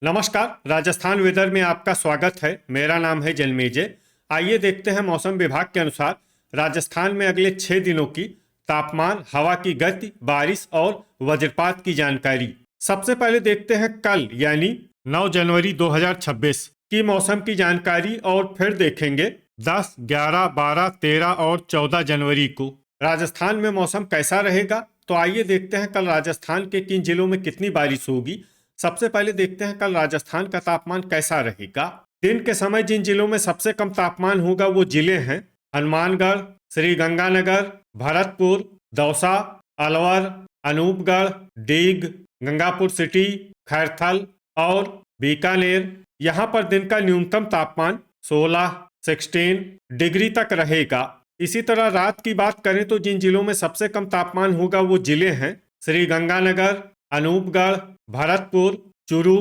नमस्कार, राजस्थान वेदर में आपका स्वागत है। मेरा नाम है जन्मेजय। आइए देखते हैं मौसम विभाग के अनुसार राजस्थान में अगले 6 दिनों की तापमान, हवा की गति, बारिश और वज्रपात की जानकारी। सबसे पहले देखते हैं कल यानी 9 जनवरी 2026 की मौसम की जानकारी और फिर देखेंगे 10, 11, 12, 13 और 14 जनवरी को राजस्थान में मौसम कैसा रहेगा। तो आइए देखते हैं कल राजस्थान के किन जिलों में कितनी बारिश होगी। सबसे पहले देखते हैं कल राजस्थान का तापमान कैसा रहेगा। दिन के समय जिन जिलों में सबसे कम तापमान होगा वो जिले हैं हनुमानगढ़, श्री गंगानगर, भरतपुर, दौसा, अलवर, अनूपगढ़, डीग, गंगापुर सिटी, खैरथल और बीकानेर। यहाँ पर दिन का न्यूनतम तापमान 16 डिग्री तक रहेगा। इसी तरह रात की बात करें तो जिन जिलों में सबसे कम तापमान होगा वो जिले हैं श्री गंगानगर, अनूपगढ़, भरतपुर, चूरू,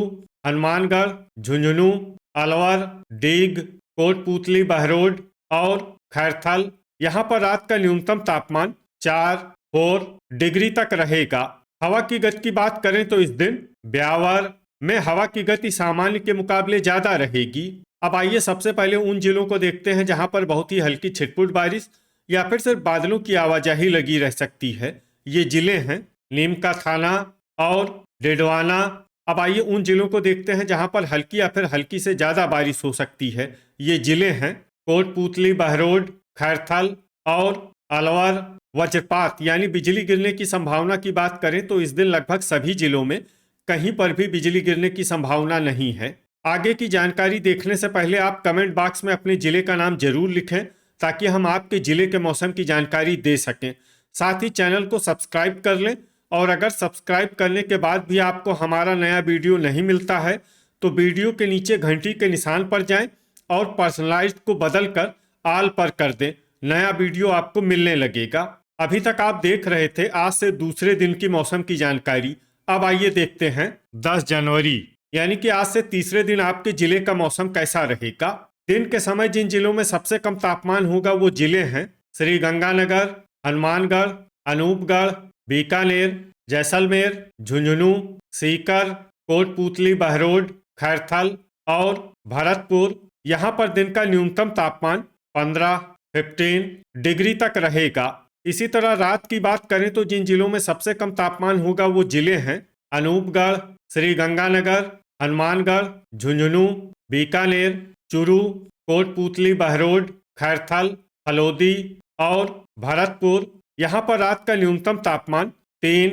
हनुमानगढ़, झुंझुनू, अलवर, डीग, कोटपूतली, बहरोड और खैरथल। यहाँ पर रात का न्यूनतम तापमान 4 डिग्री तक रहेगा। हवा की गति की बात करें तो इस दिन ब्यावर में हवा की गति सामान्य के मुकाबले ज्यादा रहेगी। अब आइए सबसे पहले उन जिलों को देखते हैं जहां पर बहुत ही हल्की छिटपुट बारिश या फिर सिर्फ बादलों की आवाजाही लगी रह सकती है। ये जिले हैं नीमका थाना और डिडवाना। अब आइए उन जिलों को देखते हैं जहां पर हल्की या फिर हल्की से ज्यादा बारिश हो सकती है। ये जिले हैं कोटपूतली, बहरोड, खैरथल और अलवर। वज्रपात यानी बिजली गिरने की संभावना की बात करें तो इस दिन लगभग सभी जिलों में कहीं पर भी बिजली गिरने की संभावना नहीं है। आगे की जानकारी देखने से पहले आप कमेंट बॉक्स में अपने जिले का नाम जरूर लिखें ताकि हम आपके जिले के मौसम की जानकारी दे सकें। साथ ही चैनल को सब्सक्राइब कर लें और अगर सब्सक्राइब करने के बाद भी आपको हमारा नया वीडियो नहीं मिलता है तो वीडियो के नीचे घंटी के निशान पर जाएं और पर्सनलाइज्ड को बदलकर ऑल पर कर दें। नया वीडियो आपको मिलने लगेगा। अभी तक आप देख रहे थे आज से दूसरे दिन की मौसम की जानकारी। अब आइए देखते हैं 10 जनवरी यानी कि आज से तीसरे दिन आपके जिले का मौसम कैसा रहेगा। दिन के समय जिन जिलों में सबसे कम तापमान होगा वो जिले हैं श्री गंगानगर, हनुमानगढ़, अनूपगढ़, बीकानेर, जैसलमेर, झुंझुनू, सीकर, कोटपूतली, बहरोड, खैरथल और भरतपुर। यहाँ पर दिन का न्यूनतम तापमान 15 डिग्री तक रहेगा। इसी तरह रात की बात करें तो जिन जिलों में सबसे कम तापमान होगा वो जिले हैं अनूपगढ़, श्री गंगानगर, हनुमानगढ़, झुंझुनू, बीकानेर, चूरू, कोटपूतली, बहरोड, खैरथल, फलोदी और भरतपुर। यहाँ पर रात का न्यूनतम तापमान 3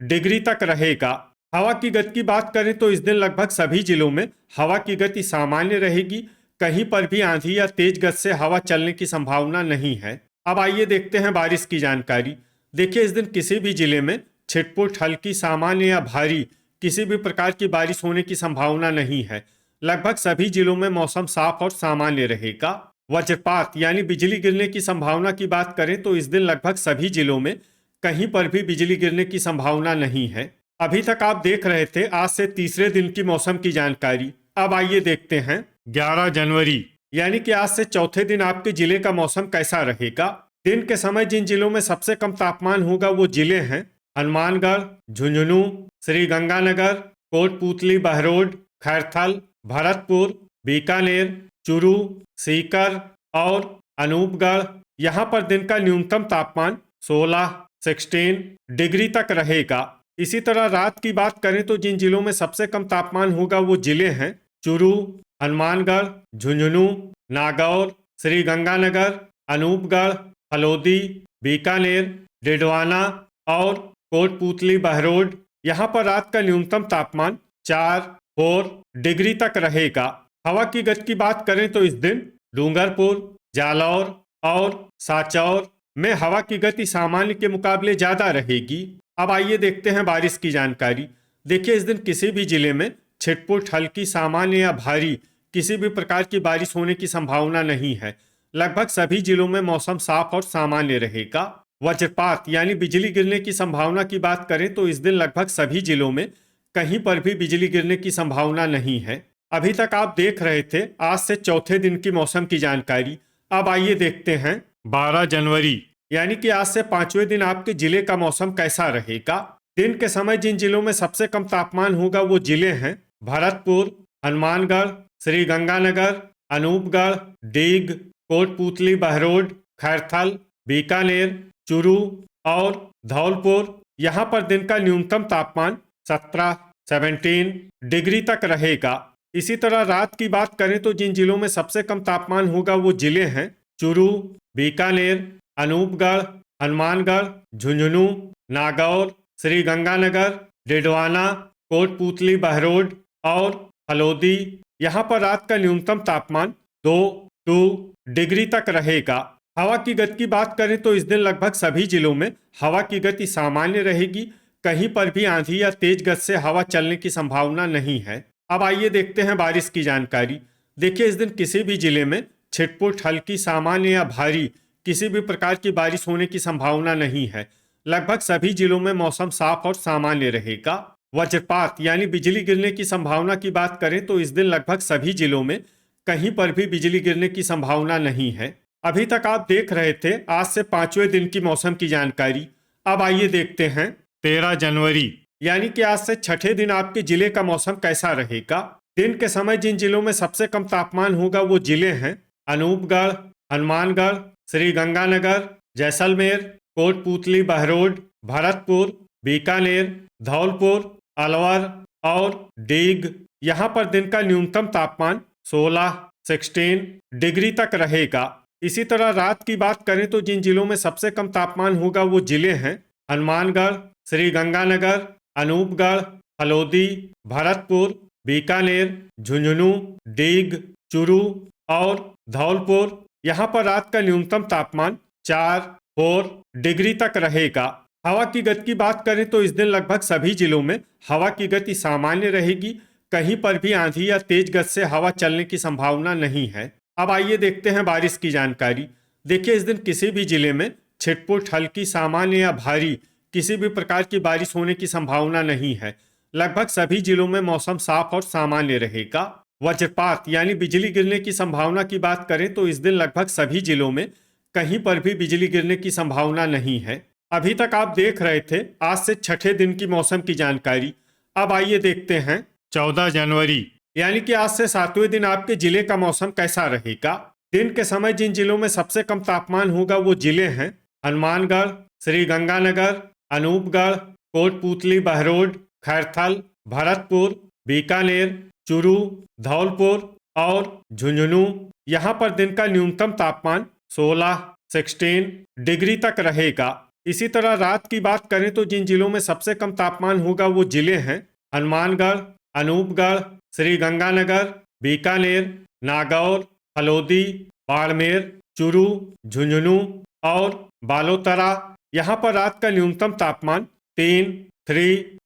डिग्री तक रहेगा। हवा की गति की बात करें तो इस दिन लगभग सभी जिलों में हवा की गति सामान्य रहेगी। कहीं पर भी आंधी या तेज गति से हवा चलने की संभावना नहीं है। अब आइए देखते हैं बारिश की जानकारी। देखिए इस दिन किसी भी जिले में छिटपुट, हल्की, सामान्य या भारी किसी भी प्रकार की बारिश होने की संभावना नहीं है। लगभग सभी जिलों में मौसम साफ और सामान्य रहेगा। वज्रपात यानी बिजली गिरने की संभावना की बात करें तो इस दिन लगभग सभी जिलों में कहीं पर भी बिजली गिरने की संभावना नहीं है। अभी तक आप देख रहे थे आज से तीसरे दिन की मौसम की जानकारी। अब आइए देखते हैं 11 जनवरी यानी कि आज से चौथे दिन आपके जिले का मौसम कैसा रहेगा। दिन के समय जिन जिलों में सबसे कम तापमान होगा वो जिले हैं हनुमानगढ़, झुंझुनू, श्री गंगानगर, कोटपूतली, बहरोड, खैरथल, भरतपुर, बीकानेर, चूरू, सीकर और अनूपगढ़। यहाँ पर दिन का न्यूनतम तापमान 16 डिग्री तक रहेगा। इसी तरह रात की बात करें तो जिन जिलों में सबसे कम तापमान होगा वो जिले हैं चूरू, हनुमानगढ़, झुंझुनू, नागौर, श्री गंगानगर, अनूपगढ़, फलोदी, बीकानेर, डिडवाना और कोटपूतली, बहरोड। यहाँ पर रात का न्यूनतम तापमान 4 डिग्री तक रहेगा। हवा की गति की बात करें तो इस दिन डूंगरपुर, जालौर और साचौर में हवा की गति सामान्य के मुकाबले ज्यादा रहेगी। अब आइए देखते हैं बारिश की जानकारी। देखिए इस दिन किसी भी जिले में छिटपुट, हल्की, सामान्य या भारी किसी भी प्रकार की बारिश होने की संभावना नहीं है। लगभग सभी जिलों में मौसम साफ और सामान्य रहेगा। वज्रपात यानी बिजली गिरने की संभावना की बात करें तो इस दिन लगभग सभी जिलों में कहीं पर भी बिजली गिरने की संभावना नहीं है। अभी तक आप देख रहे थे आज से चौथे दिन की मौसम की जानकारी। अब आइए देखते हैं 12 जनवरी यानी कि आज से पांचवें दिन आपके जिले का मौसम कैसा रहेगा। दिन के समय जिन जिलों में सबसे कम तापमान होगा वो जिले हैं भरतपुर, हनुमानगढ़, श्रीगंगानगर, अनूपगढ़, डीग, कोटपूतली बहरोड, खैरथल, बीकानेर, चूरू और धौलपुर। यहाँ पर दिन का न्यूनतम तापमान 17 डिग्री तक रहेगा। इसी तरह रात की बात करें तो जिन जिलों में सबसे कम तापमान होगा वो जिले हैं चूरू, बीकानेर, अनूपगढ़, हनुमानगढ़, झुंझुनू, नागौर, श्रीगंगानगर, डिडवाना, कोटपूतली बहरोड और फलोदी। यहाँ पर रात का न्यूनतम तापमान 2 डिग्री तक रहेगा। हवा की गति की बात करें तो इस दिन लगभग सभी जिलों में हवा की गति सामान्य रहेगी। कहीं पर भी आंधी या तेज गति से हवा चलने की संभावना नहीं है। अब आइए देखते हैं बारिश की जानकारी। देखिए, इस दिन किसी भी जिले में छिटपुट, हल्की, सामान्य या भारी किसी भी प्रकार की बारिश होने की संभावना नहीं है। लगभग सभी जिलों में मौसम साफ और सामान्य रहेगा। वज्रपात यानी बिजली गिरने की संभावना की बात करें तो इस दिन लगभग सभी जिलों में कहीं पर भी बिजली गिरने की संभावना नहीं है। अभी तक आप देख रहे थे आज से 5वें दिन की मौसम की जानकारी। अब आइए देखते हैं 13 जनवरी यानी कि आज से छठे दिन आपके जिले का मौसम कैसा रहेगा। दिन के समय जिन जिलों में सबसे कम तापमान होगा वो जिले हैं अनूपगढ़, हनुमानगढ़, श्रीगंगानगर, जैसलमेर, कोटपूतली बहरोड, भरतपुर, बीकानेर, धौलपुर, अलवर और डीग। यहाँ पर दिन का न्यूनतम तापमान 16 डिग्री तक रहेगा। इसी तरह रात की बात करें तो जिन जिलों में सबसे कम तापमान होगा वो जिले हैं हनुमानगढ़, श्रीगंगानगर, अनूपगढ़, फलोदी, भरतपुर, बीकानेर, झुंझुनू, डीग, चूरू और धौलपुर। यहाँ पर रात का न्यूनतम तापमान 4 डिग्री तक रहेगा। हवा की गति की बात करें तो इस दिन लगभग सभी जिलों में हवा की गति सामान्य रहेगी। कहीं पर भी आंधी या तेज गति से हवा चलने की संभावना नहीं है। अब आइए देखते हैं बारिश की जानकारी। देखिए, इस दिन किसी भी जिले में छिटपुट, हल्की, सामान्य या भारी किसी भी प्रकार की बारिश होने की संभावना नहीं है। लगभग सभी जिलों में मौसम साफ और सामान्य रहेगा। वज्रपात यानी बिजली गिरने की संभावना की बात करें तो इस दिन लगभग सभी जिलों में कहीं पर भी बिजली गिरने की संभावना नहीं है। अभी तक आप देख रहे थे आज से छठे दिन की मौसम की जानकारी। अब आइए देखते हैं 14 जनवरी यानी कि आज से 7वें दिन आपके जिले का मौसम कैसा रहेगा। दिन के समय जिन जिलों में सबसे कम तापमान होगा वो जिले हैं हनुमानगढ़, श्रीगंगानगर, अनूपगढ़, कोटपूतली बहरोड, खैरथल, भरतपुर, बीकानेर, चूरू, धौलपुर और झुंझुनू। यहाँ पर दिन का न्यूनतम तापमान 16 डिग्री तक रहेगा। इसी तरह रात की बात करें तो जिन जिलों में सबसे कम तापमान होगा वो जिले हैं हनुमानगढ़, अनूपगढ़, श्रीगंगानगर, बीकानेर, नागौर, फलोदी, बाड़मेर, चूरू, झुंझुनू और बालोतरा। यहाँ पर रात का न्यूनतम तापमान 3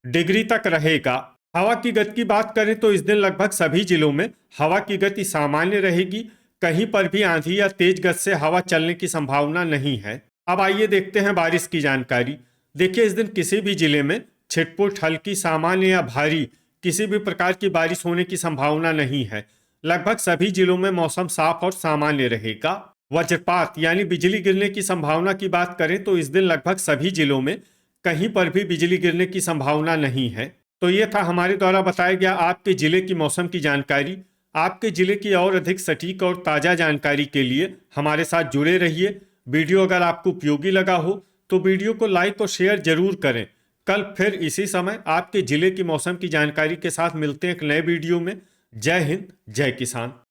डिग्री तक रहेगा। हवा की गति की बात करें तो इस दिन लगभग सभी जिलों में हवा की गति सामान्य रहेगी। कहीं पर भी आंधी या तेज गति से हवा चलने की संभावना नहीं है। अब आइए देखते हैं बारिश की जानकारी। देखिए, इस दिन किसी भी जिले में छिटपुट, हल्की, सामान्य या भारी किसी भी प्रकार की बारिश होने की संभावना नहीं है। लगभग सभी जिलों में मौसम साफ और सामान्य रहेगा। वज्रपात यानी बिजली गिरने की संभावना की बात करें तो इस दिन लगभग सभी जिलों में कहीं पर भी बिजली गिरने की संभावना नहीं है। तो ये था हमारे द्वारा बताया गया आपके जिले की मौसम की जानकारी। आपके जिले की और अधिक सटीक और ताज़ा जानकारी के लिए हमारे साथ जुड़े रहिए। वीडियो अगर आपको उपयोगी लगा हो तो वीडियो को लाइक और शेयर जरूर करें। कल फिर इसी समय आपके जिले की मौसम की जानकारी के साथ मिलते हैं एक नए वीडियो में। जय हिंद, जय किसान।